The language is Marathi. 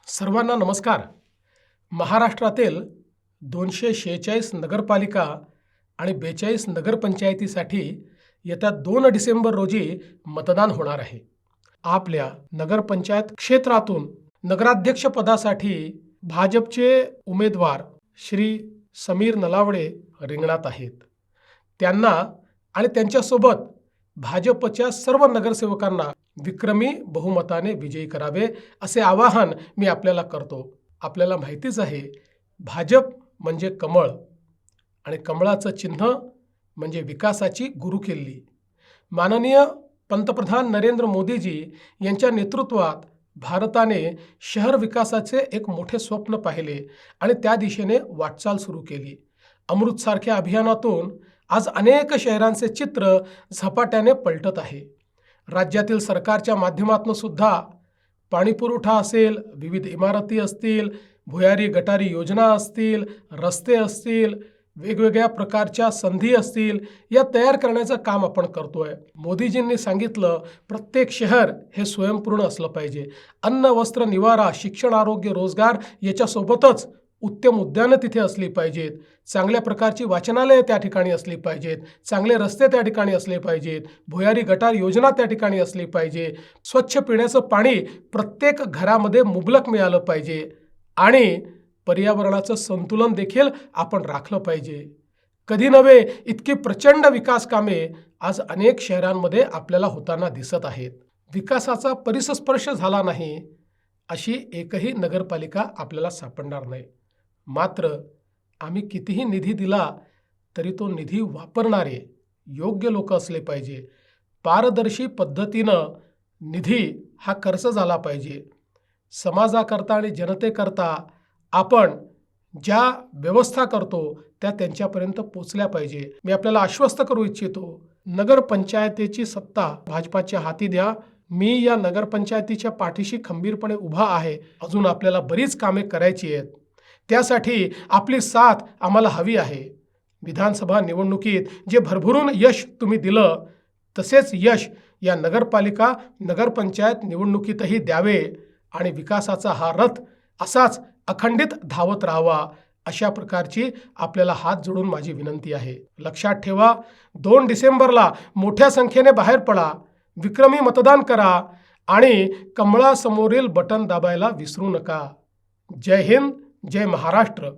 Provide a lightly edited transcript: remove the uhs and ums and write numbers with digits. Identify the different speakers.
Speaker 1: सर्वांना नमस्कार. महाराष्ट्रातील 246 नगरपालिका आणि 42 नगरपंचायतीसाठी येत्या 2 डिसेंबर रोजी मतदान होणार आहे. आपल्या नगरपंचायत क्षेत्रातून नगराध्यक्ष पदासाठी भाजपचे उमेदवार श्री समीर नलावडे रिंगणात आहेत. त्यांना आणि त्यांच्यासोबत भाजपच्या सर्व नगरसेवकांना विक्रमी बहुमताने विजयी करावे असे आवाहन मी आपल्याला करतो. आपल्याला माहितीच आहे, भाजप म्हणजे कमळ आणि कमळाचं चिन्ह म्हणजे विकासाची गुरुकिल्ली. माननीय पंतप्रधान नरेंद्र मोदीजी यांच्या नेतृत्वात भारताने शहर विकासाचे एक मोठे स्वप्न पाहिले आणि त्या दिशेने वाटचाल सुरू केली. अमृतसारख्या अभियानातून आज अनेक शहरांचे चित्र झपाट्याने पलटत आहे. राज्यातील सरकारच्या माध्यमातून सुद्धा पाणीपुरवठा असेल, विविध इमारती असतील, भुयारी गटारी योजना असतील, रस्ते असतील, वेगवेगळ्या प्रकारच्या संधी असतील, या तयार करण्याचं काम आपण करतोय. मोदीजींनी सांगितलं, प्रत्येक शहर हे स्वयंपूर्ण असलं पाहिजे. अन्न, वस्त्र, निवारा, शिक्षण, आरोग्य, रोजगार याच्यासोबतच उत्तम उद्यानं तिथे असली पाहिजेत. चांगल्या प्रकारची वाचनालयं त्या ठिकाणी असली पाहिजेत. चांगले रस्ते त्या ठिकाणी असले पाहिजेत. भुयारी गटार योजना त्या ठिकाणी असली पाहिजे. स्वच्छ पिण्याचं पाणी प्रत्येक घरामध्ये मुबलक मिळालं पाहिजे आणि पर्यावरणाचं संतुलन देखील आपण राखलं पाहिजे. कधी नव्हे इतकी प्रचंड विकास कामे आज अनेक शहरांमध्ये आपल्याला होताना दिसत आहेत. विकासाचा परिसस्पर्श झाला नाही अशी एकही नगरपालिका आपल्याला सापडणार नाही. मात्र आम्ही कितीही निधी दिला तरी तो निधी वापरणारे योग्य लोक असले पाहिजे. पारदर्शी पद्धतीनं निधी हा खर्च झाला पाहिजे. समाजाकरता आणि जनतेकरता आपण ज्या व्यवस्था करतो त्या त्यांच्यापर्यंत पोचल्या पाहिजे. मी आपल्याला आश्वस्त करू इच्छितो, नगरपंचायतीची सत्ता भाजपाच्या हाती द्या. मी या नगरपंचायतीच्या पाठीशी खंबीरपणे उभा आहे. अजून आपल्याला बरीच कामे करायची आहेत. त्यासाठी आपली साथ आम्हाला हवी आहे. विधानसभा निवडणुकीत जे भरभरून यश तुम्ही दिलं, तसेच यश या नगरपालिका नगरपंचायत निवडणुकीतही द्यावे आणि विकासाचा हा रथ असाच अखंडित धावत राहावा, अशा प्रकारची आपल्याला हात जोडून माझी विनंती आहे. लक्षात ठेवा, 2 डिसेंबरला मोठ्या संख्येने बाहेर पडा, विक्रमी मतदान करा आणि कमळासमोरील बटन दाबायला विसरू नका. जय हिंद, जय महाराष्ट्र.